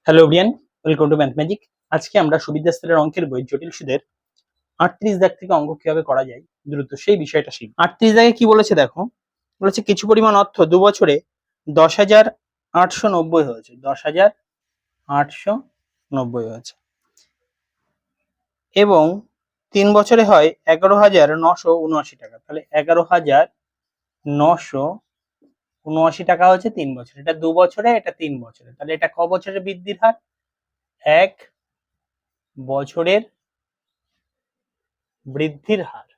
Hello everyone, welcome to math magic. আজকে আমরা সুবিধা স্তরের অঙ্কের বই জটিল সুদের 38 দাগ থেকে অঙ্ক কিভাবে করা যায় দ্রুত সেই বিষয়টা শিখব। 38 দাগে কি বলেছে দেখো, বলেছে কিছু পরিমাণ অর্থ 2 বছরে 10,890 হয়েছে, 10,890 হয়েছে এবং 3 বছরে হয় 11,979 টাকা। তাহলে 11,979 টাকা হচ্ছে 3 বছরে, এটা 2 বছরে, এটা 3 বছরে। তাহলে এটা ক বছরের বৃদ্ধির হার? 1 বছরের বৃদ্ধির হার।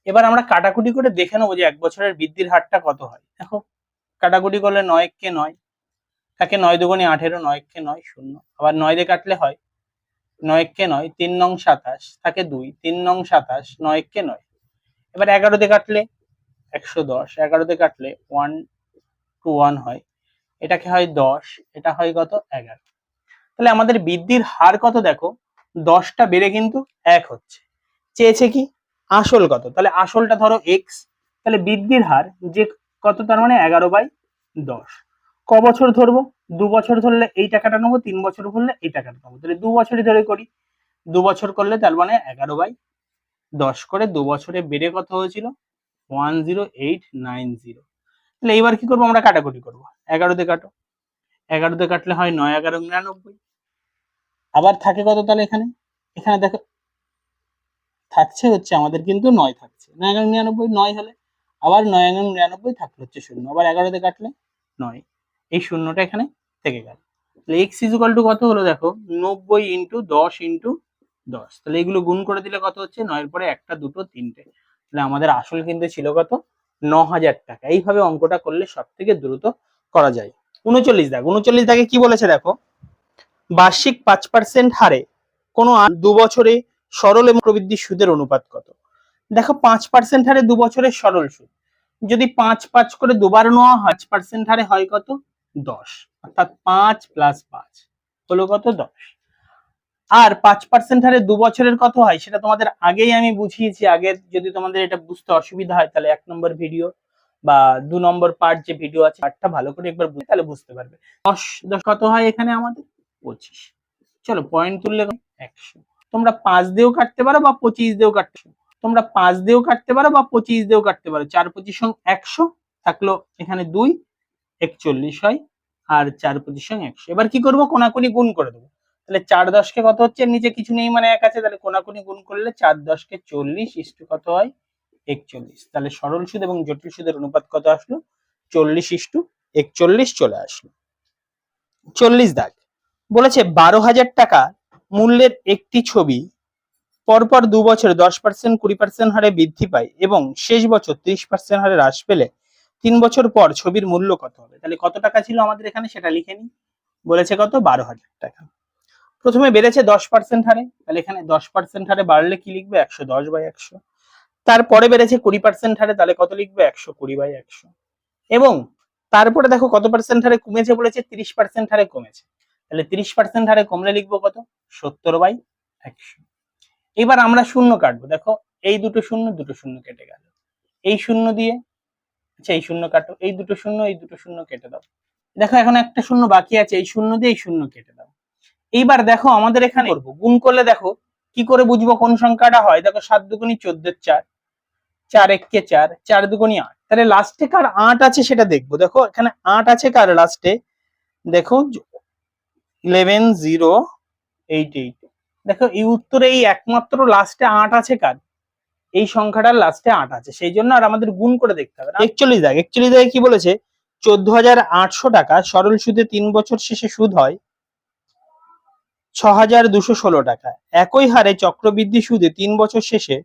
এবার আমরা কাটাকুটি করে দেখে নেবো যে 1 বছরের বৃদ্ধির হারটা কত হয়। দেখো কাটাকুটি করলে 9 কে 9 থাকে, 9 দুগুণে 18, 9 কে 9 0, আবার 9 দিয়ে কাটলে হয় 9 কে 9, 3 নং 27 থাকে 2, 3 নং 27, 9 কে 9। এবার 11 দিয়ে কাটলে 110, 11 দিয়ে কাটলে 1 to 1 হয়, এটাকে হয় 10, এটা হয় কত 11। তাহলে আমাদের বৃদ্ধির হার কত দেখো, 10টা বেড়ে কিন্তু 1 হচ্ছে। চেয়েছে কি আসল কত, তাহলে আসলটা ধরো x, তাহলে বৃদ্ধির হার যে কত, তার মানে 11/10। ক বছর ধরবো? 2 বছর ধরলে এই টাকাটা নেবো, 3 বছর ধরলে এই টাকাটা নেবো, তাহলে 2 বছরই ধরে করি। 2 বছর করলে তার মানে 11/10 করে 2 বছরে বেড়ে কত হয়েছিল 10890। তাহলে এইবার কি করবো, আমরা কাটাকুটি করবো। 11 দিয়ে কাটো, 11 দিয়ে কাটলে হয় 9 11 99, আবার থাকে কত, তাহলে এখানে এখানে দেখো থাকছে হচ্ছে আমাদের কিন্তু 9 থাকছে, 9 99 9 হলে আবার 9 99 থাকলে হচ্ছে 0, আবার 11 দিয়ে কাটলে 9, এই শূন্যটা এখানে থেকে গেল। তাহলে x ইকুয়াল টু কত হলো দেখো, 90 ইন্টু 10 ইন্টু 10। তাহলে এগুলো গুণ করে দিলে কত হচ্ছে, 9 এর পরে একটা দুটো তিনটে, তাহলে আমাদের আসল কিন্তু ছিল কত, 9,000 টাকা। এইভাবে অঙ্কটা করলে সব থেকে দ্রুত করা যায়। 39 দাগ, 39 দাগে কি বলেছে দেখো, বার্ষিক 5% হারে কোনো 2 বছরে সরল এবং প্রবৃদ্ধির সুদের অনুপাত কত। দেখো 5% হারে 2 বছরের সরল সুদ যদি 5 করে দুবার নেওয়া হয়, 5% হারে হয় কত 10, অর্থাৎ 5 + 5 হলো কত 10। আর 5% হারে 2 বছরের কত হয় সেটা তোমাদের আগেই আমি বুঝিয়েছি। আগে যদি তোমাদের এটা বুঝতে অসুবিধা হয় তাহলে 1 নম্বর ভিডিও বা 2 নম্বর পার্ট যে ভিডিও আছে পার্টটা ভালো করে একবার বুঝে তাহলে বুঝতে পারবে। 10 কত হয় এখানে আমাদের 25। চলো পয়েন্ট তুললে 100। তোমরা 5 দিয়েও কাটতে পারো বা 25 দিয়েও কাটতে পারো, তোমরা 5 দিয়েও কাটতে পারো বা 25 দিয়েও কাটতে পারো। 4 25 100 থাকলো এখানে 2 41 হয়, আর 4 25 100। এবার কি করব, কোনাকুনি গুণ করে দেবো। তাহলে 4 10 কে কত হচ্ছে, নিচে কিছু নেই মানে 1 আছে, তাহলে কোনাকুনি গুণ করলে 4 10 কে 40 ইস্টু কত হয় 41। তাহলে সরল সুদ এবং জটিল সুদের অনুপাত কত আসলো, 40:41 চলে আসলো। 40 দাগ বলেছে 12,000 টাকা মূল্যের একটি ছবি পরপর 2 বছরে 10%, 20% হারে বৃদ্ধি পায় এবং শেষ বছর 30% হারে হ্রাস পেলে 3 বছর পর ছবির মূল্য কত হবে। তাহলে কত টাকা ছিল আমাদের এখানে সেটা লিখে নিই। বলেছে কত, 12,000 টাকা। প্রথমে বেড়েছে 10% হারে, তাহলে এখানে 10% হারে বাড়লে কি লিখবে, 110/100। তারপরে বেড়েছে 20% হারে, তাহলে কত লিখবে, 120/100। এবং তারপরে দেখো কত পার্সেন্ট হারে কমেছে, বলেছে 30% হারে কমেছে, তাহলে 30% হারে কমলে লিখবো কত, 70/100। এবার আমরা শূন্য কাটবো। দেখো এই দুটো শূন্য কেটে গেল, এই শূন্য দিয়ে, আচ্ছা এই শূন্য কাটো, এই দুটো শূন্য কেটে দাও। দেখো এখন একটা শূন্য বাকি আছে, এই শূন্য দিয়ে এই শূন্য কেটে দাও। এইবার দেখো আমাদের এখানে করবো গুণ করলে, দেখো কি করে বুঝবো কোন সংখ্যাটা হয়। দেখো 7 দুগুণী 14, 4 4 1 কে 4, 4 দুগুণী 8, তাহলে লাস্টে কার 8 আছে সেটা দেখবো। দেখো এখানে 8 আছে কার লাস্টে, দেখো 11088। দেখো এই উত্তরে এই একমাত্র লাস্টে 8 আছে কার, এই সংখ্যাটার লাস্টে 8 আছে, সেই জন্য আর আমাদের গুণ করে দেখতে হবে না। 41 দাগ, 41 দাগে কি বলেছে, 14,800 টাকা সরল সুদে 3 বছর শেষে সুদ হয় 6,216 টাকা। একই হারে চক্রবৃদ্ধি সুদে 3 বছর শেষে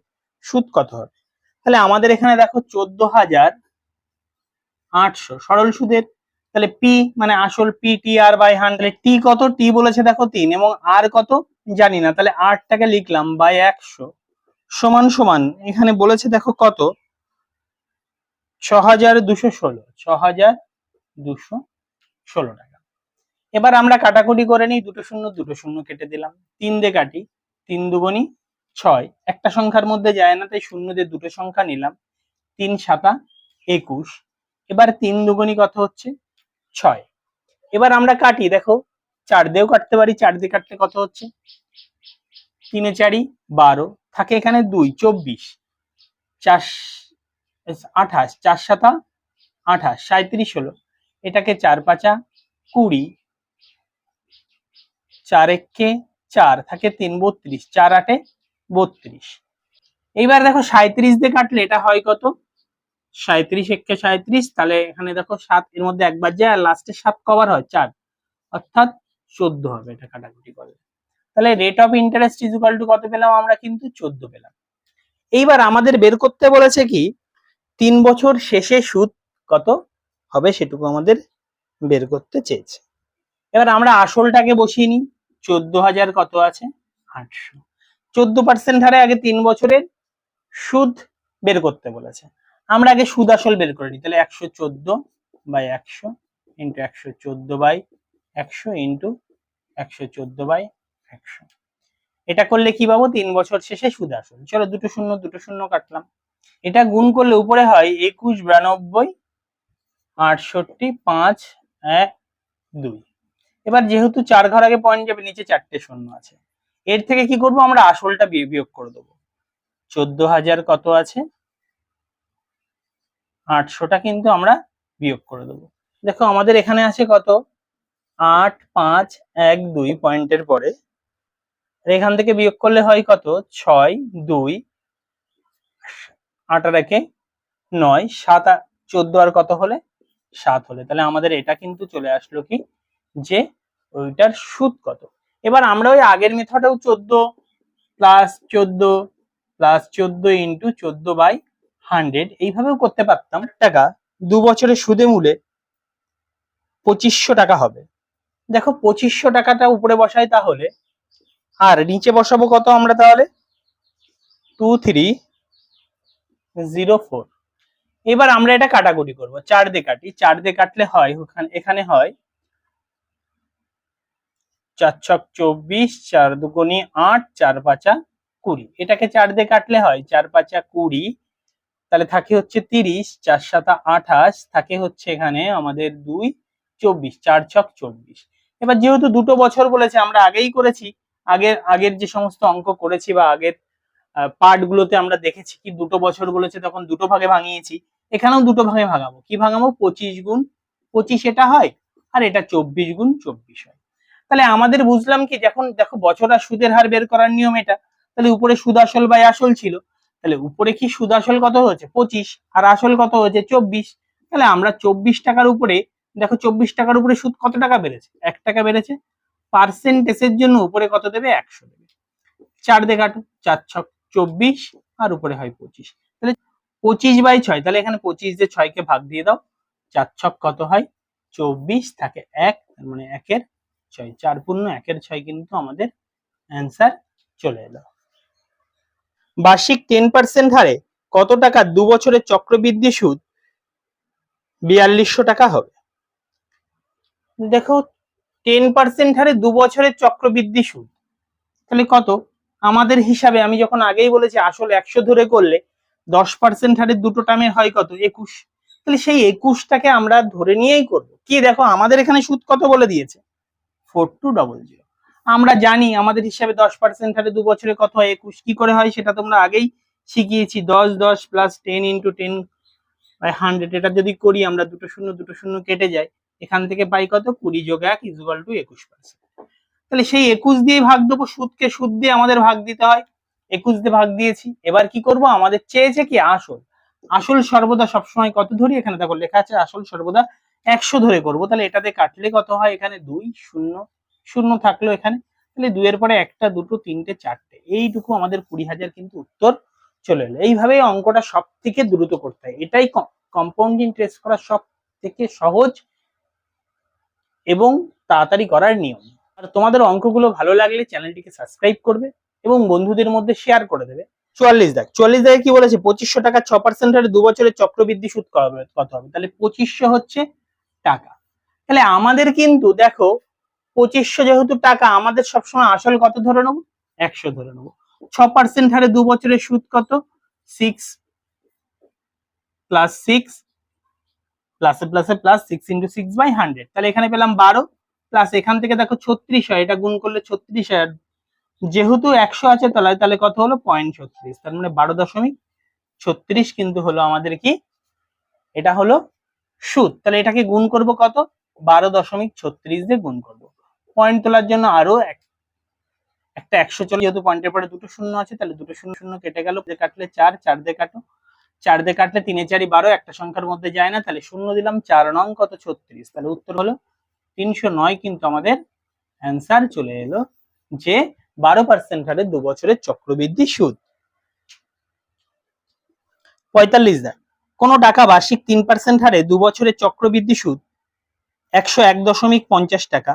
সুদ কত হবে। তাহলে আমাদের এখানে দেখো 14,800 সরল সুদের, তাহলে পি মানে আসল পি টি আর বাই 100, টি কত, টি বলেছে দেখো 3 এবং আর কত জানি না, তাহলে 8টাকে লিখলাম বাই 100 সমান সমান এখানে বলেছে দেখো কত, 6,216 টাকা। এবার আমরা কাটাকুটি করে নিই, দুটো শূন্য কেটে দিলাম, 3 দিয়ে কাটি, 3 দুগুণী 6, একটা সংখ্যার মধ্যে যায় না তাই শূন্য দিয়ে দুটো সংখ্যা নিলাম, 3 7 21। এবার 3 দুগুণী কত হচ্ছে 6। এবার আমরা কাটি, দেখো 4 দিয়েও কাটতে পারি, 4 দিয়ে কাটলে কত হচ্ছে 3 এ 4 12, থাকে এখানে 2 24, 4 28, 4 7 28, 37 হলো। এটাকে 4 5 20, 4 1 4, থাকে 3 32, 4 8 32। এইবার দেখো 37 দিয়ে কাটলে এটা হয় কত 37 1 37, তাহলে এখানে দেখো 7 এর মধ্যে একবার যায় আর লাস্টে 7 কভার হয় 4, অর্থাৎ 14 হবে এটা কাটাকুটি করলে। তাহলে rate of interest is equal to কত পেলাম আমরা, কিন্তু 14 পেলাম। এইবার আমাদের বের করতে বলেছে কি 3 বছর শেষে সুদ কত হবে সেটুকু আমাদের বের করতে চেয়েছে। এবার আমরা আসলটাকে বসিয়ে নিই, 14,000 কত আছে 800, 14% হারে আগে 3 বছরের সুদ বের করতে বলেছে। আমরা আগে সুদ আসল বের করে নিই, তাহলে 114/100 ইন্টু 114/100 ইন্টু 114/100। এটা করলে কি পাবো 3 বছর শেষে সুদ আসল। চলো দুটো শূন্য কাটলাম, এটা গুণ করলে উপরে হয় 21 92 68 5 1 2। এবার যেহেতু 4 ঘর আগে পয়েন্ট যাবে, নিচে 4টে শূন্য আছে, এর থেকে কি করব আমরা আসলটা বিয়োগ করে দেবো। 14,000 কত আছে 800টা কিন্তু আমরা বিয়োগ করে দেবো। দেখো আমাদের এখানে আছে কত 8 5 1 2 পয়েন্টের পরে, এখান থেকে বিয়োগ করলে হয় কত 6 2 8 আর 1 9 7 14 আর কত হলে 7 হলে, তাহলে আমাদের এটা কিন্তু চলে আসলো কি যে ওইটার সুদ কত। এবার আমরা ওই আগের মেথডেও 14 প্লাস 14 প্লাস 14 ইন্টু 14/100 এইভাবেও করতে পারতাম। টাকা 2 বছরের সুদে মূলে 2500 টাকা হবে। দেখো 2500 টাকাটা উপরে বসাই তাহলে, আর নিচে বসাবো কত আমরা, তাহলে 2304। এবার আমরা এটা কাটাকুটি করব, 4 দিয়ে কাটি, 4 দিয়ে কাটলে হয় এখানে হয় 4 ছক 24, 4 দুগুণে 8, 4 5 20। এটাকে 4 দিয়ে কাটলে হয় 4 5 20, তাহলে থাকে হচ্ছে 30, 4 7 28, থাকে হচ্ছে এখানে আমাদের 2 24, 4 ছক 24। এবার যেহেতু দুটো বছর বলেছে, আমরা আগেই করেছি, আগের যে সমস্ত অঙ্ক করেছি বা আগের পার্ট গুলোতে আমরা দেখেছি কি দুটো বছর বলেছে তখন দুটো ভাগে ভাঙিয়েছি, এখানেও দুটো ভাগে ভাঙাবো। কি ভাঙাবো 25 গুণ 25 এটা হয়, আর এটা 24 গুণ 24 হয়। তাহলে আমাদের বুঝলাম কি, যখন দেখো বছর আর সুদের হার বের করার নিয়ম এটা, তাহলে উপরে সুদ আসল বাই আসল ছিল, তাহলে উপরে কি সুদ আসল কত হয়েছে 25 আর আসল কত হয়েছে 24, তাহলে আমরা 24 টাকার উপরে, দেখো 24 টাকার উপরে সুদ কত টাকা বেড়েছে 1 টাকা বেড়েছে, পার্সেন্টেজের জন্য উপরে কত দেবে 100 দেবে। 4 দিয়ে কাটো, 4 ছক 24 আর উপরে হয় 25, তাহলে 25/6, তাহলে এখানে 25 দিয়ে 6 কে ভাগ দিয়ে দাও, 4 ছক কত হয় 24, থাকে 1, মানে 1 এর 6, 4 পূর্ণ 1 এর 6 কিন্তু আমাদের অ্যান্সার চলে এলো। বার্ষিক 10% হারে কত টাকা 2 বছরের চক্রবৃদ্ধি সুদ 4200 টাকা হবে। দেখো 10% হারে 2 বছরের চক্রবৃদ্ধি সুদ, তাহলে কত আমাদের হিসাবে, আমি যখন আগেই বলেছি আসল 100 ধরে করলে 10% হারে দুটো টার্মের হয় কত 21, তাহলে সেই 21টাকে আমরা ধরে নিয়েই করব। কি দেখো আমাদের এখানে সুদ কত বলে দিয়েছে 4200, আমরা জানি আমাদের হিসাবে 10% হারে 2 বছরে কত হয় 21, কি করে হয় সেটা তোমরা আগেই শিখিয়েছি, 10 10 প্লাস 10 ইন্টু 10/100, এটা যদি করি আমরা দুটো শূন্য কেটে যায়, এখান থেকে পাই কত 20 যোগ 1 ইজ ইকুয়াল টু 21%। তাহলে সেই 21 দিয়ে ভাগ দেবো, সুদকে সুদ দিয়ে আমাদের ভাগ দিতে হয়, 21 দিয়ে ভাগ দিয়েছি। এবার কি করব, আমাদের চেয়েছে কি আসল, আসল সর্বদা সবসময় কত ধরি, এখানে দেখো লেখা আছে আসল সর্বদা 100 ধরে করব, তাহলে এটাতে কাটলে কত হয় এখানে 2 0 0 থাকলো এখানে, তাহলে 2 এর পরে 1টা 2টো 3টে 4টে, এইটুকু আমাদের 20,000 কিন্তু উত্তর চলে এলো। এইভাবেই অঙ্কটা সব থেকে দ্রুত করতে হয়, এটাই কম্পাউন্ড ইন্টারেস্ট করা সব থেকে সহজ এবং তাড়াতাড়ি করার নিয়ম। আর তোমাদের অঙ্কগুলো ভালো লাগলে চ্যানেলটিকে সাবস্ক্রাইব করবে এবং বন্ধুদের মধ্যে শেয়ার করে দেবে। 44 দাগে কি বলেছে 2500 টাকা 6% হারে 2 বছরের চক্রবৃদ্ধি সুদ কত হবে, তাহলে 2500 হচ্ছে টাকা। তাহলে আমাদের কিন্তু দেখো 2500 যেহেতু টাকা, আমাদের সবসময় আসল কত ধরে নেবো 100 ধরে নেবো। 6% হারে 2 বছরের সুদ কত 6 প্লাস 6 প্লাসে প্লাসে প্লাস 6 × 6/100, তাহলে এখানে পেলাম 12 প্লাস এখান থেকে দেখো 36 হয়, এটা গুণ করলে 36 হয়, যেহেতু 100 আছে তলায় তাহলে কত হলো 0.36, তার মানে 12.36 কিন্তু হলো আমাদের কি, এটা হলো সুদ। তাহলে এটাকে গুণ করব কত, 12.36 দিয়ে গুণ করব। পয়েন্ট তোলার জন্য আরো একটা 100 চলে, যেহেতু পয়েন্টের পরে দুটো শূন্য আছে তাহলে দুটো শূন্য শূন্য কেটে গেল, কাটলে 4, 4 দিয়ে কাটো, 4 দিয়ে কাটলে 3 এ 4 12, একটা সংখ্যার মধ্যে যায় না, তাহলে শূন্য দিলাম, 4 নং কত 36, তাহলে উত্তর হলো 309 কিন্তু আমাদের অ্যান্সার চলে এলো, যে 12% হারে 2 বছরের চক্রবৃদ্ধি সুদ। 45 দেখ, কোন টাকা বার্ষিক 3% হারে 2 বছরের চক্রবৃদ্ধি সুদ 101.50 টাকা,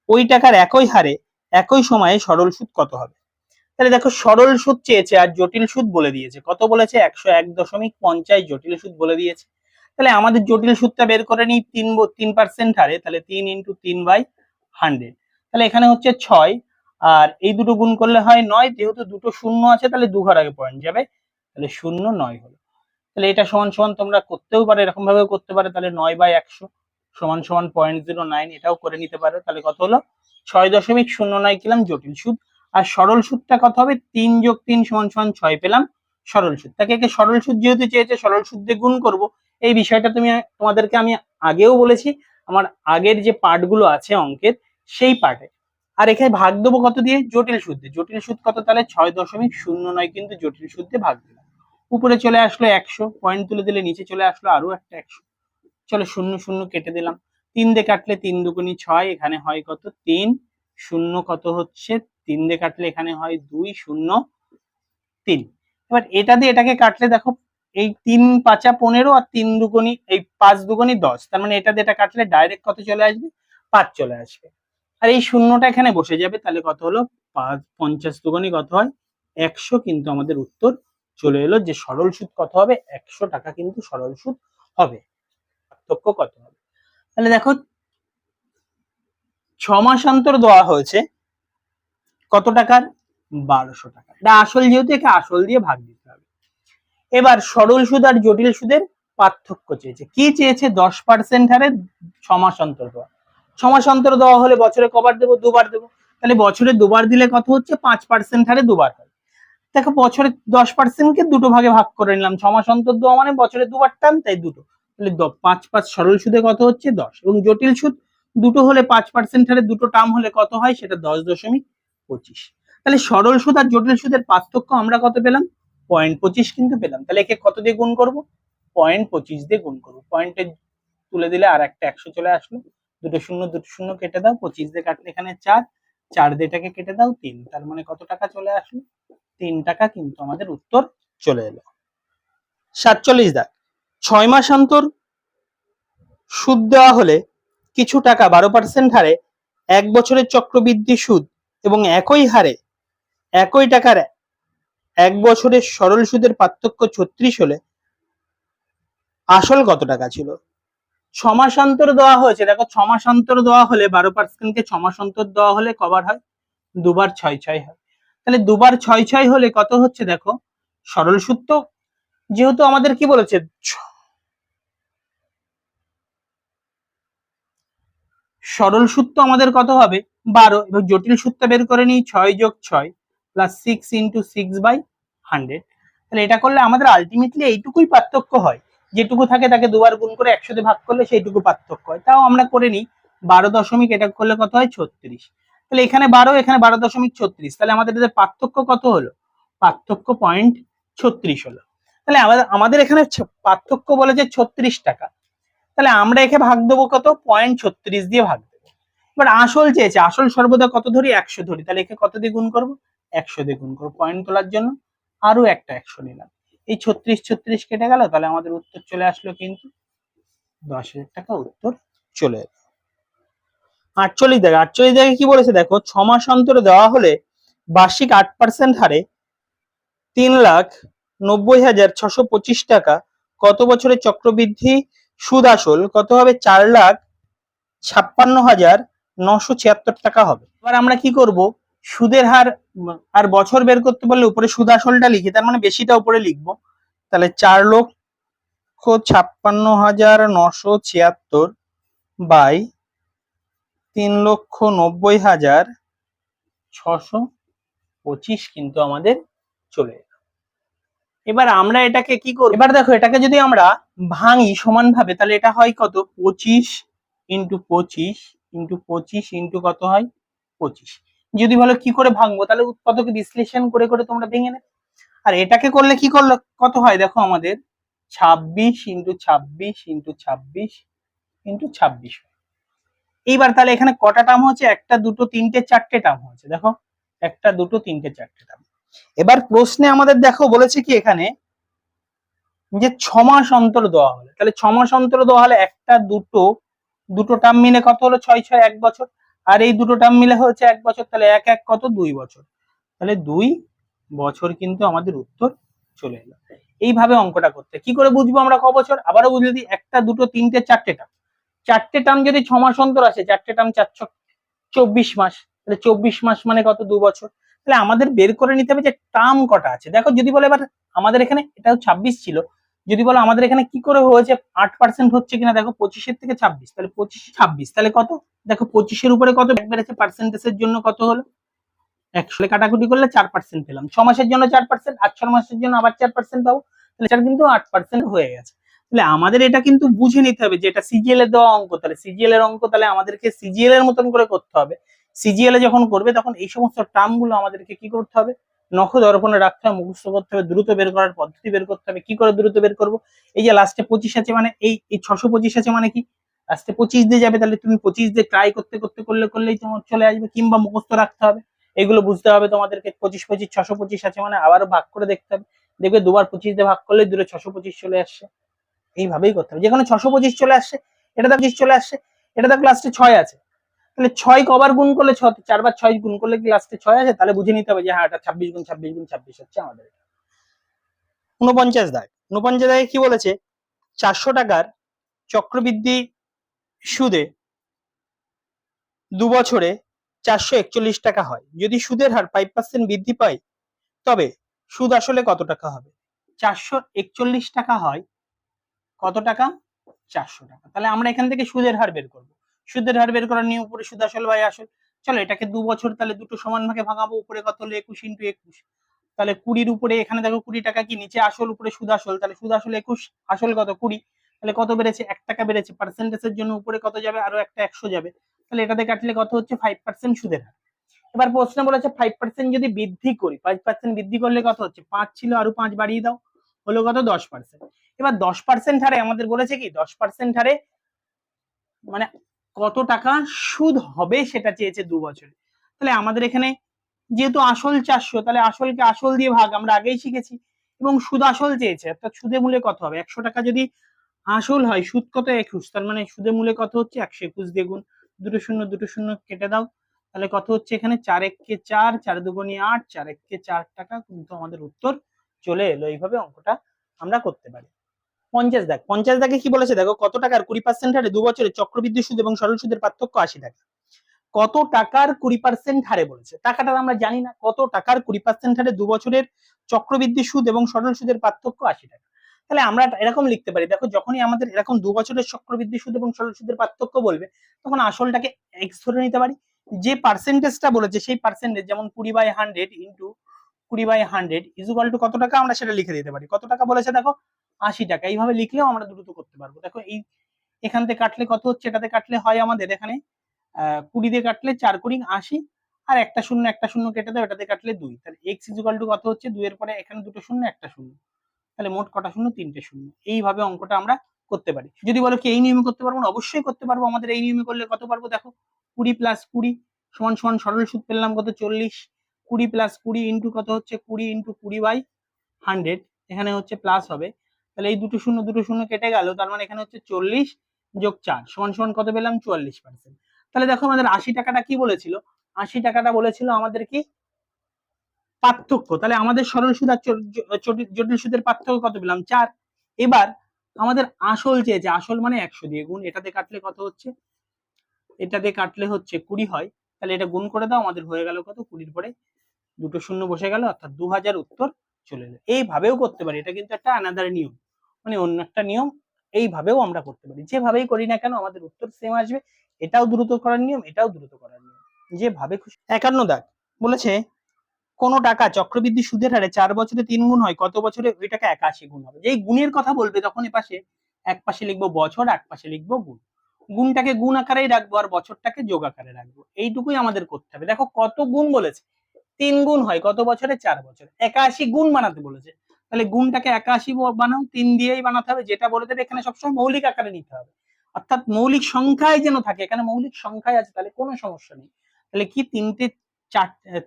ওই টাকার একই হারে একই সময়ে সরল সুদ কত হবে? তাহলে দেখো সরল সুদ চেয়েছে আর জটিল সুদ বলে দিয়েছে, কত বলেছে 101.50, জটিল সুদ বলে দিয়েছে। তাহলে আমাদের জটিল সুদটা বের করে নিই 3% হারে, তাহলে 3 × 3/100, তাহলে এখানে হচ্ছে 6 আর এই দুটো গুণ করলে হয় 9, যেহেতু দুটো শূন্য আছে তাহলে দু ঘর আগে পয়েন্ট যাবে, তাহলে 0.9 হলো। তাহলে এটা সমান সমান তোমরা করতেও পারো, এরকম ভাবে করতে পারো, তাহলে 9/100 সমান সমান 0.09, এটাও করে নিতে পারো। তাহলে কত হলো 6.09 কিলাম জটিল সুদ, আর সরল সুদটা কত হবে 3 + 3 = 6 পেলাম সরল সুদ। তাকে সরল সুদ যেহেতু চেয়েছে সরল সুদ দিয়ে গুণ করব, এই বিষয়টা তোমাদেরকে আমি আগেও বলেছি আমার আগের যে পার্টগুলো আছে অঙ্কের সেই পার্টে। আর এখানে ভাগ দেবো কত দিয়ে, জটিল সুদ দিয়ে। জটিল সুদ কত, তাহলে 6.09 কিন্তু জটিল সুদ দিয়ে ভাগ দিলাম, উপরে চলে আসলো 100, পয়েন্ট তুলে দিলে নিচে চলে আসলো আরো একটা 100, চলো 0 0 কেটে দিলাম, 3 দিয়ে কাটলে 3 দুগুণী 6, এখানে হয় কত 3, 0 কত হচ্ছে 3 দিয়ে কাটলে এখানে হয় 2, 0 3। এবার এটা দিয়ে এটাকে কাটলে দেখো এই 3 5 15 আর 3 দুগুণী এই 5 দুগুণী 10, তার মানে এটা দিয়ে এটা কাটলে ডাইরেক্ট কত চলে আসবে 5 চলে আসবে, আর এই শূন্যটা এখানে বসে যাবে, তাহলে কত হলো 50 দুগুণী কত হয় 100, কিন্তু আমাদের উত্তর চলে এলো যে সরল সুদ কত হবে 100 টাকা কিন্তু সরল সুদ হবে। পার্থক্য কত হবে, তাহলে দেখো 6 মাস অন্তর দেওয়া হয়েছে কত টাকার 1200 টাকা, এটা আসল যেহেতু একে আসল দিয়ে ভাগ দিতে হবে। এবার সরল সুদ আর জটিল সুদের পার্থক্য চেয়েছে, কি চেয়েছে 10% হারে 6 মাস অন্তর দেওয়া। 6 মাস অন্তর দেওয়া হলে বছরে কবার দেবো, দুবার দেবো, তাহলে বছরে দুবার দিলে কত হচ্ছে 5% হারে দুবার হয়। দেখো বছরে 10% কে দুটো ভাগে ভাগ করে নিলাম, 6 মাস অন্তর দেওয়া মানে বছরে দুবার টার্ম, তাই দুটো, তাহলে 5 5 সরল সুদে কত হচ্ছে 10, এবং জটিল সুদ দুটো হলে 5% হারে দুটো টার্ম হলে কত হয় সেটা 10.25। তাহলে সরল সুদ আর জটিল সুদের পার্থক্য আমরা কত পেলাম 0.25 কিন্তু পেলাম। তাহলে একে কত দিয়ে গুণ করব 0.25 দিয়ে গুণ করবো, পয়েন্টে তুলে দিলে আর একটা 100 চলে আসলো, দুটো শূন্য কেটে দাও, 25 দিয়ে কাটলে এখানে 4, 4 দিয়ে এটাকে কেটে দাও 3, তার মানে কত টাকা চলে আসলো 3 টাকা কিন্তু আমাদের উত্তর চলে এলো। 47 দাগ, 6 মাস অন্তর সুদ দেওয়া হলে কিছু টাকা 12% হারে 1 বছরের চক্রবৃদ্ধি সুদ এবং একই হারে একই টাকার 1 বছরের সরল সুদের পার্থক্য 36 হলে আসল কত টাকা ছিল? 6 মাস অন্তর দেওয়া হয়েছে, দেখো 6 মাস অন্তর দেওয়া হলে 12% কে 6 মাস অন্তর দেওয়া হলে কবার হয়, দুবার 6 6 হয়, তাহলে দুবার 6 6 হলে কত হচ্ছে দেখো সরল সুদ, তো যেহেতু আমাদের কি বলেছে সরল সুদ তো আমাদের কত হবে 12, এবং জটিল সুদটা বের করে নিই 6 + 6 + 6 × 6/100, তাহলে এটা করলে আমাদের আলটিমেটলি এইটুকুই পার্থক্য হয়, যেটুকু থাকে তাকে দুবার গুণ করে 100 দিয়ে ভাগ করলে সেইটুকু পার্থক্য হয়। তাও আমরা করে নিই 12 দশমিক, এটা করলে কত হয় 36, তাহলে এখানে 12 এখানে 12.36, তাহলে আমাদের এদের পার্থক্য কত হলো, পার্থক্য 0.36 হলো। তাহলে আমাদের এখানে পার্থক্য বলেছে 36 টাকা, তাহলে আমরা একে ভাগ দেবো কত 0.36 দিয়ে ভাগ দেবো। এবার আসল চেয়েছে, আসল সর্বদা কত ধরি 100 ধরি, তাহলে একে কত দিয়ে গুণ করবো 100 দিয়ে গুণ করবো, পয়েন্ট তোলার জন্য আরো একটা 100 নিলাম, এই 36 36 কেটে গেল, তাহলে আমাদের উত্তর চলে আসলো কিন্তু 10,000 টাকা উত্তর চলে এলো। 48 দেখো, 48 দেখে কি বলেছে দেখো 6 মাস অন্তরে দেওয়া হলে বার্ষিক 8% হারে 3,90,625 টাকা কত বছরের চক্রবৃদ্ধি সুদ আসল কত হবে 4,56,976 টাকা হবে। এবার আমরা কি করব, সুদের হার আর বছর বের করতে বললে উপরে সুদ আসলটা লিখি, তার মানে বেশিটা উপরে লিখবো, তাহলে 4,00,000 3,56,976 বাই 3,90,625 কিন্তু আমাদের চলে এলো। এবার আমরা এটাকে কি করব, এবার দেখো এটাকে যদি আমরা ভাঙি সমান ভাবে তাহলে এটা হয় কত, 25 ইন্টু 25 ইন্টু 25 ইন্টু কত হয় 25। যদি বলো কি করে ভাঙবো তাহলে উৎপাদকে বিশ্লেষণ করে করে তোমরা ভেঙে নেবে। আর এটাকে করলে কি করলে কত হয় দেখো আমাদের 26 ইন্টু 26 ইন্টু 26 ইন্টু 26। এইবার তাহলে এখানে কটা টার্ম হচ্ছে, একটা দুটো তিনটে চারটে টার্ম হচ্ছে, দেখো একটা দুটো তিনটে চারটে টার্ম। এবার প্রশ্নে আমাদের দেখো বলেছে কি এখানে যে 6 মাস অন্তর দেওয়া হলে, তাহলে 6 মাস অন্তর দেওয়া হলে একটা দুটো টার্ম মিলে কত হলো 6 6 1 বছর, আর এই দুটো টার্ম মিলে হচ্ছে 1 বছর, তাহলে 1 1 কত 2 বছর, তাহলে 2 বছর কিন্তু আমাদের উত্তর চলে এলো। এইভাবে অঙ্কটা করতে কি করে বুঝবো আমরা ক বছর, আবারও বুঝলে দিই, একটা দুটো তিনটে চারটে টার্ম, চারটে টার্ম যদি 6 মাস অন্তর আসে, চারটে টার্ম 4 24 মাস, তাহলে 24 মাস মানে কত 2 বছর। তাহলে আমাদের বের করে নিতে হবে যে টার্ম কটা আছে। দেখো যদি বলে এবার আমাদের এখানে এটা 26 ছিল, যদি বলো আমাদের এখানে কি করে হয়েছে 8% হচ্ছে কিনা, দেখো 25 থেকে 26, তাহলে 25 26 তাহলে কত, দেখো 25 উপরে কত বেড়েছে পার্সেন্টেজের জন্য কত হলো 100, কাটাকুটি করলে 4% পেলাম, 6 মাসের জন্য 4% আর 6 মাসের জন্য আবার 4% পাবো, তাহলে এটা কিন্তু 8% হয়ে গেছে। তাহলে আমাদের এটা কিন্তু বুঝে নিতে হবে যে এটা সিজিএল এর দেওয়া অঙ্ক, তাহলে সিজিএল এর অঙ্ক, তাহলে আমাদেরকে সিজিএল এর মতন করে করতে হবে। সিজিএল এ যখন করবে তখন এই সমস্ত টার্ম গুলো আমাদেরকে কি করতে হবে, নখ দর্পণে রাখতে হবে, মুখস্থ করতে হবে, দ্রুত বের করার পদ্ধতি বের করতে হবে। কি করে দ্রুত বের করবো, এই যে লাস্টে 25 আছে মানে এই 625 আছে মানে কি লাস্টে 25 দিয়ে যাবে, তাহলে তুমি 25 দিয়ে ট্রাই করতে করতে করলেই তোমার চলে আসবে, কিংবা মুখস্থ রাখতে হবে, এগুলো বুঝতে হবে তোমাদেরকে। 25 25 625 আছে মানে আবারও ভাগ করে দেখতে হবে, দেখবে দুবার 25 দিয়ে ভাগ করলে দূরে 625 চলে আসছে। এইভাবেই করতে হবে, যেখানে 625 চলে আসছে, এটা দেখো 25 চলে আসছে, এটা দেখো লাস্টে 6 আছে, তাহলে 6 কবার গুণ করলে 4 বার 6 গুণ করলে কি লাস্টে 6 আছে, তাহলে বুঝে নিতে হবে যে হ্যাঁ এটা 26 গুণ 26 গুণ 26 হচ্ছে আমাদের। 49 দাগ, 49 দাগে কি বলেছে, 400 টাকার চক্রবৃদ্ধি সুদে 2 বছরে 441 টাকা হয়, যদি সুদের হার 5% বৃদ্ধি পায় তবে সুদ আসলে কত টাকা হবে। 441 টাকা হয় কত টাকা, 400 টাকা। তাহলে আমরা এখান থেকে সুদের হার বের করব, সুদের হার বের করার নিয়ম উপরে সুদ আসল বাই আসল। চলো এটাকে 2 বছর তাহলে দুটো সমান ভাগে ভাঙাবো, উপরে কত হলো 21 ইন্টু 21, তাহলে 20 উপরে এখানে দেখো 20 টাকা কি নিচে আসল উপরে সুদ আসল, তাহলে সুদ আসল 21 আসল কত 20, তাহলে কত বেড়েছে 1 টাকা বেড়েছে, পার্সেন্টেজের জন্য উপরে কত যাবে আরো একটা 100 যাবে, তাহলে এটাতে কাটলে কত হচ্ছে 5% সুদের হার। এবার প্রশ্ন বলেছে 5% যদি বৃদ্ধি করি, 5% বৃদ্ধি করলে কত হচ্ছে, 5 ছিল আরো 5 বাড়িয়ে দাও, হলো কত 10%। এবার 10% হারে আমাদের বলেছে কি 10% হারে মানে কত টাকা সুদ হবে সেটা চেয়েছে 2 বছরে। তাহলে আমাদের এখানে যেহেতু আসল 400, তাহলে আসলকে আসল দিয়ে ভাগ আমরা আগেই শিখেছি, এবং সুদ আসল চেয়েছে, অর্থাৎ সুদে মূলে কত হবে, 100 টাকা যদি আসল হয় সুদ কত 21, তার মানে সুদে মূলে কত হচ্ছে 121 দিয়ে গুণ, দুটো শূন্য কেটে দাও, তাহলে কত হচ্ছে এখানে 4 1 কে 4, 4 দুগুণে 8, 4 1 কে 4 টাকা কিন্তু আমাদের উত্তর চলে এলো। এইভাবে অঙ্কটা আমরা করতে পারি। 50 দাগ, 50 দাগে কি বলেছে দেখো, কত টাকার 20% হারে 2 বছরে চক্রবৃদ্ধি সুদ এবং সরল সুদের পার্থক্য 80 টাকা। কত টাকার 20% হারে বলেছে, টাকাটা আমরা জানি না, কত টাকার 20% হারে 2 বছরের চক্রবৃদ্ধি সুদ এবং সরল সুদের পার্থক্য 80 টাকা। তাহলে আমরা এরকম লিখতে পারি, দেখো যখনই আমাদের এরকম 2 বছরের চক্রবৃদ্ধি সুদ এবং সরল সুদের পার্থক্য বলবে তখন আসলটাকে x ধরে নিতে পারি, যে পার্সেন্টেজটা বলেছে সেই পার্সেন্টেজ, যেমন 20/100 ইন্টু 20/100 ইকুয়াল টু কত টাকা, আমরা সেটা লিখে দিতে পারি। কত টাকা বলেছে দেখো 80 টাকা, এইভাবে লিখলেও আমরা দ্রুত করতে পারবো। দেখো এই এখান থেকে কাটলে কত হচ্ছে, এটাতে কাটলে হয় আমাদের এখানে 20 দিয়ে কাটলে 4 কুড়ি 80, আর একটা শূন্য কেটে দাও, এটাতে কাটলে 2, তাহলে x ইকুয়াল টু কত হচ্ছে 2 এর পরে এখানে দুটো শূন্য একটা শূন্য, তাহলে মোট কটা শূন্য, 3টে শূন্য। এইভাবে অঙ্কটা আমরা করতে পারি। যদি বলো কি এই নিয়মে করতে পারবো না, অবশ্যই করতে পারবো। আমাদের এই নিয়মে করলে কত পারবো, দেখো 20 + 20 সমান সমান সরল সুদ পেলাম কত 40, 20 + 20 ইন্টু কত হচ্ছে 20 ইন্টু 20/100, এখানে হচ্ছে প্লাস হবে, তাহলে এই দুটো শূন্য কেটে গেল, তার মানে এখানে হচ্ছে 40 যোগ 4 সমান সমান কত পেলাম 44%। তাহলে দেখো আমাদের 80 টাকাটা কি বলেছিল, 80 টাকাটা বলেছিল আমাদের কি পার্থক্য, তাহলে আমাদের সরল সুদ আর জটিল সুদের পার্থক্য কত পেলাম 4। এবার আমাদের আসল চেয়েছে, আসল মানে 100 দিয়ে গুণ, এটাতে কাটলে কত হচ্ছে, এটাতে কাটলে হচ্ছে 20 হয়, তাহলে এটা গুণ করে দাও, আমাদের হয়ে গেল কত 20 পরে দুটো শূন্য বসে গেল, অর্থাৎ 2000 উত্তর চলে এলো। এইভাবেও করতে পারি, এটা কিন্তু একটা আনাদার নিয়ম। মানে অন্য একটা নিয়ম। এইভাবেও আমরা করতে পারি, যেভাবেই করি না কেন আমাদের উত্তর সেম আসবে। এটাও দ্রুত করার নিয়ম, এটাও দ্রুত করার নিয়ম, যেভাবে খুশি। 51 দাগ বলেছে কোন টাকা চক্রবৃদ্ধি সুদের হারে 4 বছরে 3 গুণ হয়, কত বছরে ওই টাকা 81 গুণ হবে। যেই গুণের কথা বলবে তখন এপাশে এক পাশে লিখবো বছর, এক পাশে লিখবো গুণ। গুণটাকে গুণ আকারেই রাখবো আর বছরটাকে যোগ আকারে রাখবো, এইটুকুই আমাদের করতে হবে। দেখো কত গুণ বলেছে, 3 গুণ হয় কত বছরে, 4 বছরে। 81 গুণ বানাতে বলেছে, তাহলে গুণটাকে 81 বানাও, 3 দিয়েই বানাতে হবে। যেটা বলে দেবে এখানে সবসময় মৌলিক আকারে নিতে হবে, অর্থাৎ মৌলিক সংখ্যায় যেন থাকে। এখানে মৌলিক সংখ্যায় আছে, তাহলে কোনো সমস্যা নেই। তাহলে কি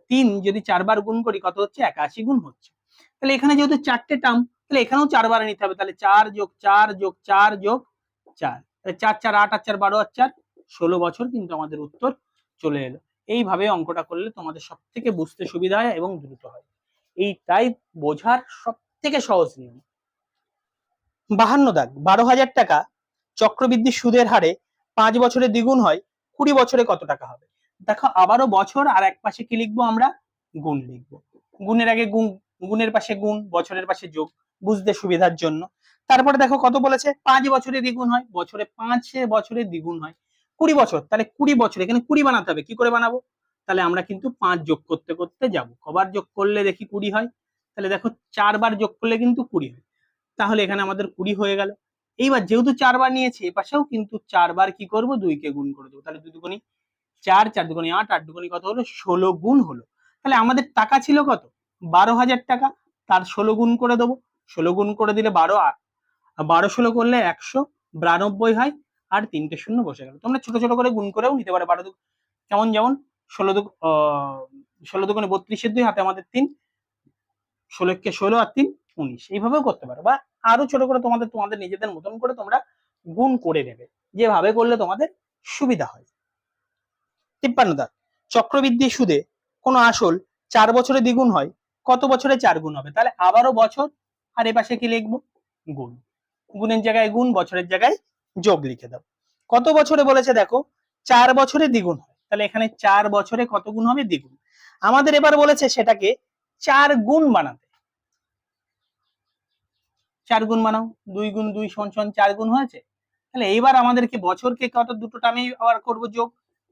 3 যদি 4 বার গুণ করি কত হচ্ছে, 81 গুণ হচ্ছে। তাহলে এখানে যেহেতু 4টে টার্ম, তাহলে এখানেও 4 বার নিতে হবে। তাহলে 4 যোগ 4 যোগ 4 যোগ 4, তাহলে 4 4 8 8 4 12 আর 4 16 বছর কিন্তু আমাদের উত্তর চলে এলো। এইভাবে অঙ্কটা করলে তোমাদের সব থেকে বুঝতে সুবিধা হয় এবং দ্রুত হয়। এইটাই বোঝার সব থেকে সহজ নিয়ম। 52 দাগ 12,000 টাকা চক্রবৃদ্ধি সুদের হারে 5 বছরে দ্বিগুণ হয়, 20 বছরে কত টাকা হবে। দেখো আবারও বছর আর এক পাশে কি লিখবো আমরা, গুণ লিখবো। গুণের আগে গুণ, গুণের পাশে গুণ, বছরের পাশে যোগ, বুঝতে সুবিধার জন্য। তারপরে দেখো কত বলেছে, 5 বছরে দ্বিগুণ হয়, বছরে 5 বছরে দ্বিগুণ হয় 20 বছর, তাহলে 20 বছর, এখানে 20 বানাতে হবে। কি করে বানাবো, তাহলে আমরা কিন্তু 5 যোগ করতে করতে যাব। কবার যোগ করলে দেখি 20 হয়, তাহলে দেখো 4 বার যোগ করলে কিন্তু 20 হয়। তাহলে এখানে আমাদের 20 হয়ে গেল। এইবার যেহেতু 4 বার নিয়েছি, এপাশেও কিন্তু 4 বার কি করব, 2 কে গুণ করে দেবো। তাহলে 2 দুগুণী 4, 4 দুগুণী 8, 8 দুগুণী কত হলো, 16 গুণ হলো। তাহলে আমাদের টাকা ছিল কত, 12,000 টাকা, তার 16 গুণ করে দেবো। 16 গুণ করে দিলে 12, 12 16 করলে 192 হয়, আর 3টে শূন্য বসে গেল। তোমরা ছোট ছোট করে গুণ করেও নিতে পারো। 12 কেমন, যেমন 16 দুগুণে 32 2, হাতে আমাদের 3, 16 কে 16 আর 3 19, এইভাবেও করতে পারো। বা আরো ছোট করে তোমাদের তোমাদের নিজেদের মতন করে তোমরা গুণ করে নেবে, যেভাবে করলে তোমাদের সুবিধা হয়। 53 দাগ চক্রবৃদ্ধি সুদে কোন আসল 4 বছরে দ্বিগুণ হয়, কত বছরে 4 গুণ হবে। তাহলে আবারও বছর আর এপাশে কি লিখবো, গুণ। গুণের জায়গায় গুণ, বছরের জায়গায় যোগ লিখে দাও। কত বছরে বলেছে দেখো, 4 বছরে দ্বিগুণ হয়, তাহলে এখানে 4 বছরে কত গুণ হবে, দ্বিগুণ। আমাদের এবার বলেছে সেটাকে 4 গুণ বানাতে। 4 গুণ বানাও, 2 গুণ 2 সমান 4 গুণ হয়েছে। তাহলে এইবার আমাদেরকে বছরকে কত, দুটো টার্মেই আবার করব যোগ,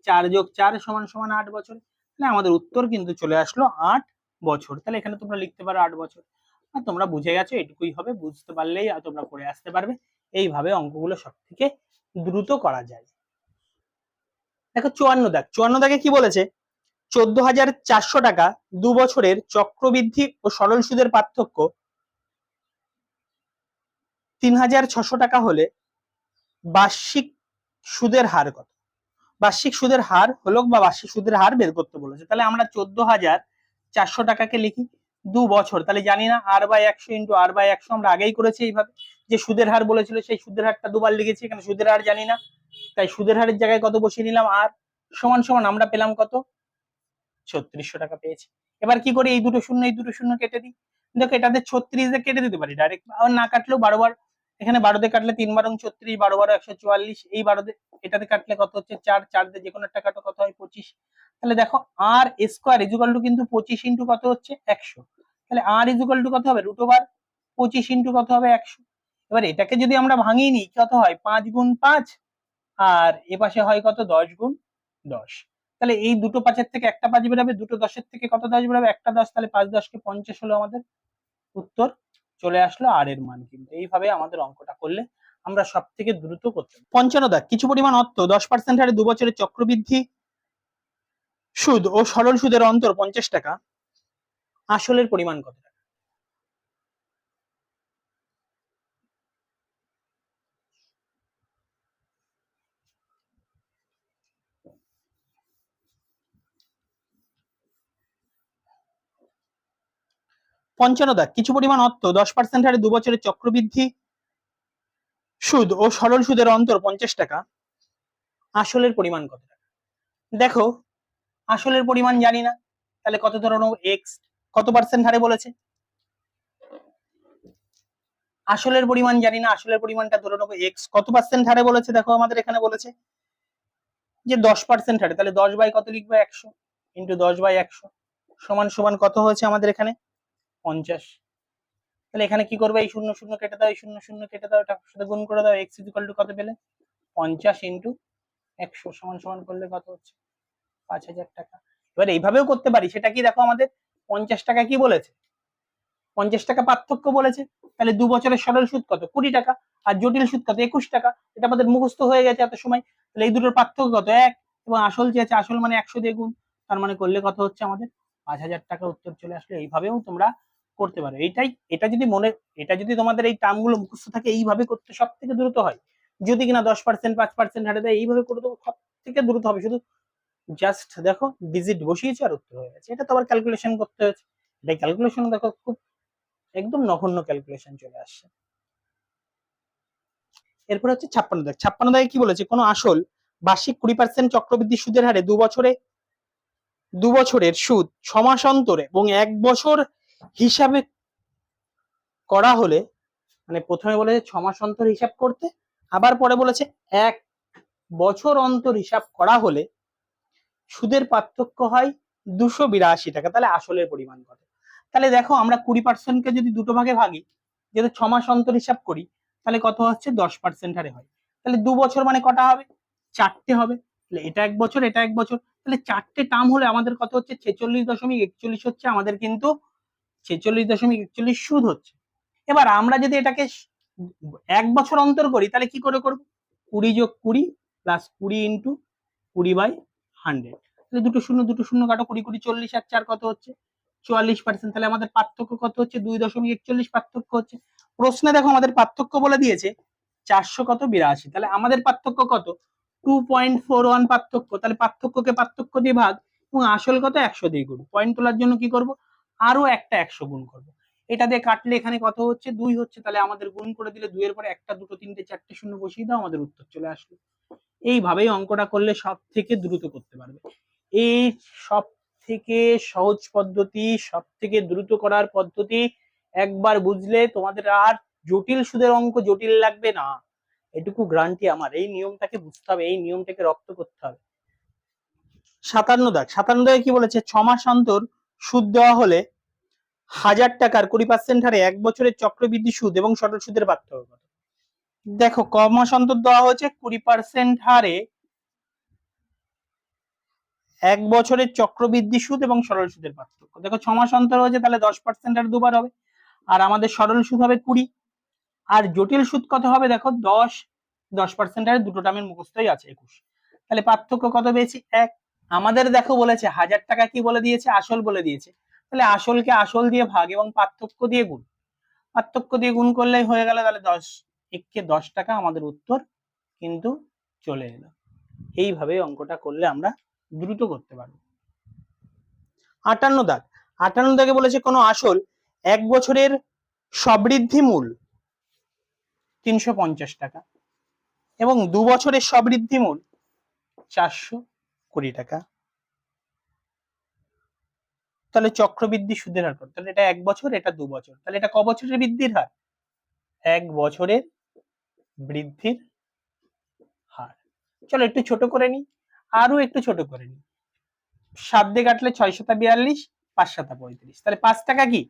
4 যোগ 4 সমান সমান 8 বছর। তাহলে আমাদের উত্তর কিন্তু চলে আসলো 8 বছর। তাহলে এখানে তোমরা লিখতে পারো 8 বছর। আর তোমরা বুঝে গেছো, এটুকুই হবে, বুঝতে পারলেই তোমরা করে আসতে পারবে। এইভাবে অঙ্কগুলো সব থেকে দ্রুত করা যায়। দেখো 54 দাগ, 54 দাগে কি বলেছে, 14,400 টাকা 2 বছরের চক্রবৃদ্ধি ও সরল সুদের পার্থক্য 3,600 টাকা হলে বার্ষিক সুদের হার কত। বার্ষিক সুদের হার হলো, বা বার্ষিক সুদের হার বের করতে বলেছে। তাহলে আমরা 14,400 টাকাকে লিখি 2 বছর, তাহলে জানি না r/100 ইন্টু r/100, আমরা আগেই করেছি এইভাবে। যে সুদের হার বলেছিল সেই সুদের হারটা দুবার লিখেছি, এখানে সুদের হার জানি না, তাই সুদের হারের জায়গায় কত বসিয়ে নিলাম, আর সমান সমান আমরা পেলাম কত, 3600 টাকা পেয়েছি। এবার কি করি, এই দুটো শূন্য এই দুটো শূন্য কেটে দিই। দেখো এটাতে 36 দিয়ে কেটে দিতে পারি ডাইরেক্ট, আর না কাটলেও 12 বার, এখানে 12 দিয়ে কাটলে 3 বারং 36, 12 12 144, এই 12 দিয়ে এটাতে কাটলে কত হচ্ছে 4, 4 দিয়ে যে কোনো একটা কাটো, কত হয় 25। তাহলে দেখো আর স্কয়ার ইকুয়াল টু কিন্তু 25 ইন্টু কত হচ্ছে 100। তাহলে আর ইকুয়াল টু কত হবে, √25 ইন্টু কত হবে 100। এবার এটাকে যদি আমরা ভাঙিয়ে নিই কত হয়, 5 গুণ 5, আর এ পাশে হয় কত, 10 গুণ 10। তাহলে এই দুটো 5-এর থেকে একটা 5 বেরোবে, দুটো 10-এর থেকে কত 10 বেরোবে, একটা 10, তাহলে 5 10 কে 50 হলো আমাদের উত্তর চলে আসলো আর এর মান। কিন্তু এইভাবে আমাদের অঙ্কটা করলে আমরা সব থেকে দ্রুত করতে পারি। 55 দাগ কিছু পরিমাণ অর্থ 10% হারে 2 বছরের চক্রবৃদ্ধি সুদ ও সরল সুদের অন্তর 50 টাকা, আসলের পরিমাণ কত টাকা। পঞ্চান্ন দাগ কিছু পরিমাণ অর্থ 10% হারে 2 বছরের চক্রবৃদ্ধি সুদ ও সরল সুদের অন্তর 50 টাকা, আসলের পরিমাণ কত টাকা। দেখো আসলের পরিমাণ জানি না, তাহলে কত ধরনের এক্স, কত পার্সেন্ট হারে বলেছে, আসলের পরিমাণ জানি না, আসলের পরিমাণটা ধরে নেবো এক্স, কত পার্সেন্ট হারে বলেছে, দেখো আমাদের এখানে বলেছে যে 10% হারে, তাহলে 10 বাই কত লিখবো, 100 ইন্টু 10 বাই 100 সমান সমান কত হয়েছে আমাদের এখানে 50। তাহলে এখানে কি করবে, এই শূন্য শূন্য কেটে দাও, এই শূন্য শূন্য কেটে দাও, এটার সাথে গুণ করে দাও, x ইকুয়াল টু কত পেলে 50 ইন্টু 100 সমান সমান করলে কত হচ্ছে 5000 টাকা। এবার এইভাবেও করতে পারি, সেটা কি দেখো আমাদের 50 টাকা কি বলেছে, 50 টাকা পার্থক্য বলেছে, তাহলে 2 বছরের সরল সুদ কত 20 টাকা, আর জটিল সুদ কত 21 টাকা। এটা আমাদের মুখস্থ হয়ে গেছে এত সময়। তাহলে এই দুটোর পার্থক্য কত 1, এবং আসল চেয়েছে, আসল মানে 100 দিয়ে গুণ, তার মানে করলে কত হচ্ছে আমাদের 5000 টাকা উত্তর চলে আসলো। এইভাবেও তোমরা করতে পারো। এটা যদি এটা যদি তোমাদের এই টার্মগুলো মুখস্থ থাকে, এইভাবে করতে সব থেকে দ্রুত হয়। যদি কিনা 10% 5% হারে দেয়, এইভাবে করে দেবো সব থেকে দ্রুত হবে। শুধু জাস্ট দেখো ডিজিট বসিয়েছে আর উত্তর হয়ে গেছে। এটা তো আবার ক্যালকুলেশন করতে হয়েছে, এটাই ক্যালকুলেশন দেখো খুব একদম নগণ্য ক্যালকুলেশন চলে আসছে। এরপর হচ্ছে 56 দাগ। 56 দাগে কি বলেছে, কোনো আসল বার্ষিক 20% চক্রবৃদ্ধি সুদের হারে 2 বছরের সুদ 6 মাস অন্তরে এবং 1 বছর হিসাবে করা হলে, মানে প্রথমে বলেছে 6 মাস অন্তর হিসাব করতে, আবার পরে বলেছে 1 বছর অন্তর হিসাব করা হলে সুদের পার্থক্য হয় 282 টাকা। তাহলে আসলের পরিমাণ কত? তাহলে দেখো আমরা 20% কে যদি দুটো ভাগে ভাগি, যেহেতু 6 মাস অন্তর হিসাব করি, তাহলে কত হচ্ছে 10% হারে হয়। তাহলে 2 বছর মানে কটা হবে, 4টে হবে। তাহলে এটা 1 বছর, এটা 1 বছর, তাহলে 4টে টার্ম হলে আমাদের কত হচ্ছে 46.41 হচ্ছে আমাদের, কিন্তু 46.41 সুদ হচ্ছে। এবার আমরা যদি এটাকে 1 বছর অন্তর করি, তাহলে কি করে করবো, 20 যোগ 20 প্লাস 20 ইন্টু 20/100। তাহলে দুটো শূন্য কাটো, 20 20 40 আর 4 কত হচ্ছে 44%। তাহলে আমাদের পার্থক্য কত হচ্ছে 2.41 পার্থক্য হচ্ছে। প্রশ্নে দেখো আমাদের পার্থক্য বলে দিয়েছে 482। তাহলে আমাদের পার্থক্য কত 2.41 পার্থক্য। তাহলে পার্থক্যকে পার্থক্য দিয়ে ভাগ, এবং আসল কত 100 দিয়ে গুণ। পয়েন্ট তোলার জন্য কি করব, আরো একটা 100 গুণ করব। এটা দিয়ে কাটলে এখানে কত হচ্ছে 2 হচ্ছে। তাহলে আমাদের গুণ করে দিলে 2 এর পরে 1 2 3 4টে শূন্য বসিয়ে দাও, আমাদের উত্তর চলে আসলো। এইভাবেই অঙ্কটা করলে সব থেকে দ্রুত করতে পারবে। এই সব থেকে সহজ পদ্ধতি, সব থেকে দ্রুত করার পদ্ধতি একবার বুঝলে তোমাদের আর জটিল সুদের অঙ্ক জটিল লাগবে না, এটুকু গ্যারান্টি আমার। এই নিয়মটাকে বুঝতে হবে, এই নিয়মটাকে রপ্ত করতে হবে। 57 দাগ। 57 দাগে কি বলেছে, 6 মাস অন্তর সুদ দেওয়া হলে 1000 টাকার 20% হারে 1 বছরের চক্রবৃদ্ধি সুদ এবং সরল সুদের পার্থক্য কত? দেখো ক মাস অন্তর দেওয়া হয়েছে 20% হারে 1 বছরের চক্রবৃদ্ধি সুদ এবং সরল সুদের পার্থক্য। দেখো 6 মাস অন্তর হয়েছে, তাহলে 10% আর দুবার হবে, আর আমাদের সরল সুদ হবে 20, আর জটিল সুদ কত হবে দেখো 10% আর দুটো টার্মের মুখস্থই আছে 21। তাহলে পার্থক্য কত পেয়েছি 1। আমাদের দেখো বলেছে 1000 টাকা কি বলে দিয়েছে, আসল বলে দিয়েছে। তাহলে আসলকে আসল দিয়ে ভাগ এবং পার্থক্য দিয়ে গুণ, পার্থক্য দিয়ে গুণ করলেই হয়ে গেল। তাহলে 10 1 10 টাকা আমাদের উত্তর কিন্তু চলে এলো। এইভাবে অঙ্কটা করলে আমরা দ্রুত করতে পারবো। 58 দাগ। 58 দাগে বলেছে কোনো আসল 1 বছরের সবৃদ্ধি মূল 350 টাকা এবং 2 বছরের সবৃদ্ধি মূল 420 টাকা। তাহলে চক্রবৃদ্ধি সুদের হার কত? তাহলে এটা 1 বছর, এটা 2 বছর, তাহলে এটা ক বছরের বৃদ্ধির হার 1 বছরের বৃদ্ধির হার। চলো একটু ছোট করে নি, আরো একটু ছোট করে নি। 7 দিয়ে কাটলে 6 7 42, 5 7 35। তাহলে 5 টাকা কি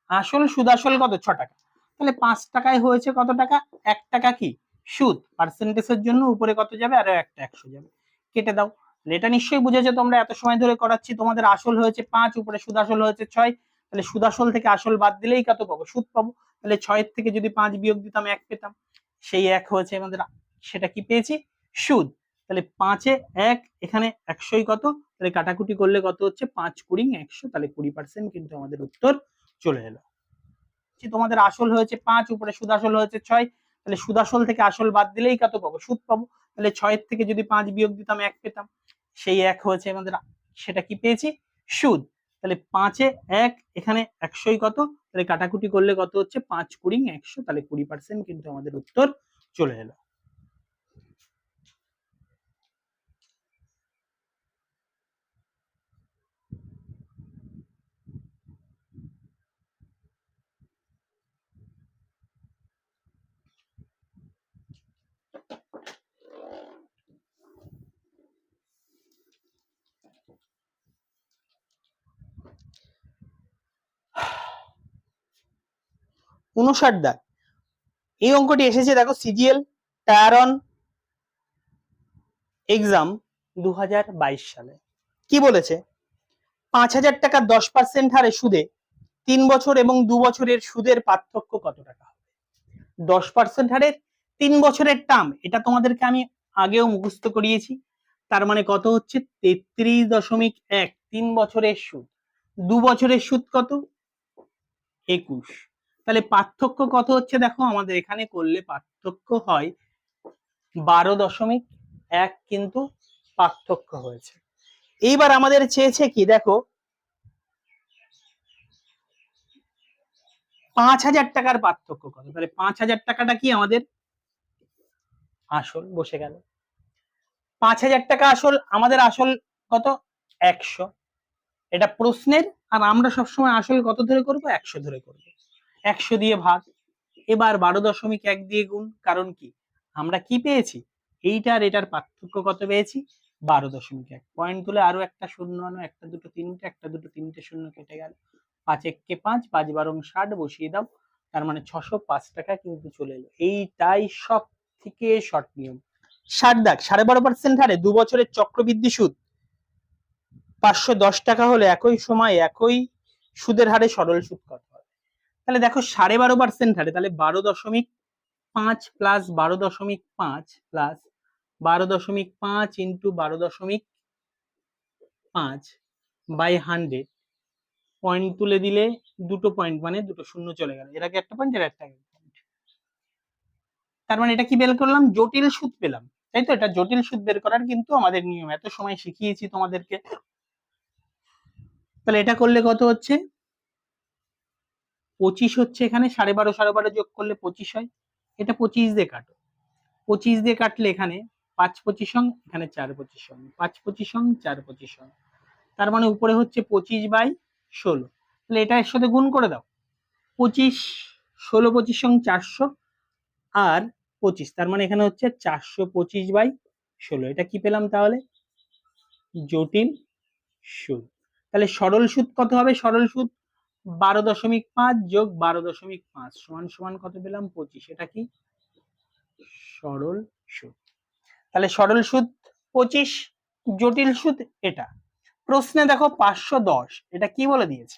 আসল, সুদ আসল কত 6 টাকা। তাহলে 5 টাকায় হয়েছে কত টাকা 1 টাকা কি সুদ। পার্সেন্টেজের জন্য উপরে কত যাবে, আরো একটা 100 যাবে, কেটে দাও। এটা নিশ্চয়ই বুঝেছো তোমরা, এত সময় ধরে করাচ্ছি। তোমাদের আসল হয়েছে 5, উপরে সুদ আসল হয়েছে 6। তাহলে সুদ আসল থেকে আসল বাদ দিলেই কত পাবো, সুদ পাবো। তাহলে 6 এর থেকে যদি 5 বিয়োগ দিতাম 1 পেতাম, সেই 1 হয়েছে আমাদের, সেটা কি পেয়েছি সুদ। তাহলে 5 এ 1, এখানে 100ই কত, তাহলে কাটাকুটি করলে কত হচ্ছে 5 20 100, তাহলে 20% কিন্তু আমাদের উত্তর চলে এলো। তোমাদের আসল হয়েছে 5, উপরে সুদ আসল হয়েছে 6, তাহলে সুদ আসল থেকে আসল বাদ দিলেই কত পাবো, সুদ পাবো। তাহলে 6 এর থেকে যদি 5 বিয়োগ দিতাম 1 পেতাম, সেই 1 হয়েছে আমাদের, সেটা কি পেয়েছি সুদ। তাহলে 5 এ 1, এখানে 100ই কত, তাহলে কাটাকুটি করলে কত হচ্ছে 5 20 100, তাহলে 20% কিন্তু আমাদের উত্তর চলে এলো। 59 দাগ। এই অঙ্কটি এসেছে দেখো সিজিএল টায়ার অন এক্সাম 2022 সালে। কি বলেছে? 5,000 টাকা 10% হারে সুদে 3 বছর এবং 2 বছরের সুদের পার্থক্য কত টাকা হবে? 10% হারে 3 বছরের টার্ম, এটা তোমাদেরকে আমি আগেও মুখস্থ করিয়েছি। তার মানে কত হচ্ছে? 33.1। 3 বছরের সুদ, 2 বছরের সুদ কত? 21। তাহলে পার্থক্য কত হচ্ছে? দেখো আমাদের এখানে করলে পার্থক্য হয় 12.1 কিন্তু পার্থক্য হয়েছে। এইবার আমাদের চেয়েছে কি দেখো 5,000 টাকার পার্থক্য কত? তাহলে 5,000 টাকাটা কি আমাদের আসল বসে গেল। 5,000 টাকা আসল, আমাদের আসল কত? 100। এটা প্রশ্নের, আর আমরা সবসময় আসল কত ধরে করব? 100 ধরে করব। 100 দিয়ে ভাগ, এবার 12.1 দিয়ে গুণ। কারণ কি আমরা কি পেয়েছি? এইটার এটার পার্থক্য কত পেয়েছি? 12.1। পয়েন্ট তুলে আরো একটা শূন্য আনো, একটা দুটো তিনটে, একটা দুটো তিনটে শূন্য কেটে গেল। 5 একে 5, 5 12 60 বসিয়ে দাও। তার মানে 605 টাকা কিন্তু চলে এলো। এইটাই সব থেকে শর্ট নিয়ম। 60 দাগ। 12.5% হারে 2 বছরের চক্রবৃদ্ধি সুদ 510 টাকা হলে একই সময় একই সুদের হারে সরল সুদ কত হবে? তাহলে দেখো 12.5% হারে, তাহলে 12.5 plus 12.5 plus 12.5 into 12.5 by 100। Point তুলে দিলে দুটো পয়েন্ট, মানে দুটো শূন্য চলে গেল। এর আগে একটা পয়েন্ট, এর একটা পয়েন্ট। তার মানে এটা কি বের করলাম? জটিল সুদ পেলাম, তাই তো? এটা জটিল সুদ বের করার কিন্তু আমাদের নিয়ম, এত সময় শিখিয়েছি তোমাদেরকে। তাহলে এটা করলে কত হচ্ছে? 25 হচ্ছে। এখানে 12.5 যোগ করলে 25 হয়। এটা 25 দিয়ে কাটো। 25 দিয়ে কাটলে এখানে 5 25 অং, এখানে 4 25 অং, 5 25 অং 4 25 অং। তার মানে উপরে হচ্ছে 25/16। তাহলে এটা এর সাথে গুণ করে দাও। 25 16 25 অং 400 আর 25, তার মানে এখানে হচ্ছে 425/16। এটা কি পেলাম তাহলে? জটিল সুদ। তাহলে সরল সুদ কত হবে? সরল সুদ 12.5 যোগ 12.5 সমান সমান কত পেলাম? 25। এটা কি সরল সুদ। তাহলে সরল সুদ 25, জটিল সুদ এটা। প্রশ্নে দেখো 510, এটা কি বলে দিয়েছে?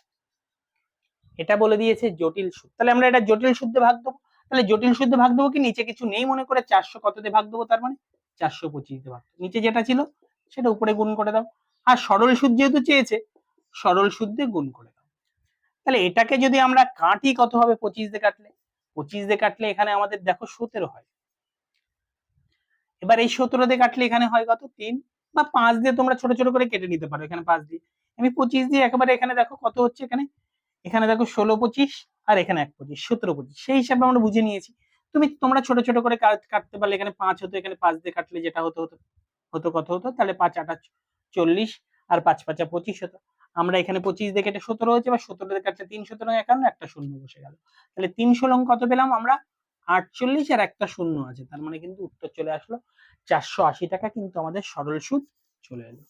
এটা বলে দিয়েছে জটিল সুদ। তাহলে আমরা এটা জটিল সুদে ভাগ দেবো। তাহলে জটিল সুদে ভাগ দেবো কি? নিচে কিছু নেই মনে করে 400 কত দিয়ে ভাগ দেবো? তার মানে 425 দিয়ে ভাগ। নিচে যেটা ছিল সেটা উপরে গুণ করে দাও। আর সরল সুদ যেহেতু চেয়েছে, সরল সুদ দিয়ে গুণ করে দাও। তাহলে এটাকে যদি আমরা কাটি কত হবে? 25 দিয়ে কাটলে, 25 দিয়ে কাটলে এখানে আমাদের দেখো 17 হয়। এবার এই 17 দিয়ে কাটলে এখানে হয় কত? 3 বা 5 দিয়ে তোমরা ছোট ছোট করে কেটে নিতে পারো। এখানে 5 দিয়ে, আমি 25 দিয়ে একেবারে এখানে দেখো কত হচ্ছে? এখানে এখানে দেখো 16 25 আর এখানে 1 25, 17 25। সেই হিসাবে আমরা বুঝে নিয়েছি। তোমরা ছোট ছোট করে কাটতে পারলে এখানে 5 হতো, এখানে 5 দিয়ে কাটলে যেটা হতো হতো হতো কত হতো? তাহলে 5 8 40 আর 5 5 25 হতো। আমরা এখানে 25 দিয়ে কেটে 17 হয়েছে, বা 17 দিয়ে কাটলে 3 17 51, একটা শূন্য বসে গেল। তাহলে 3 16 কত পেলাম আমরা? 48 আর একটা শূন্য আছে। তার মানে কিন্তু উত্তর চলে আসলো 480 টাকা কিন্তু আমাদের সরল সুদ চলে এলো।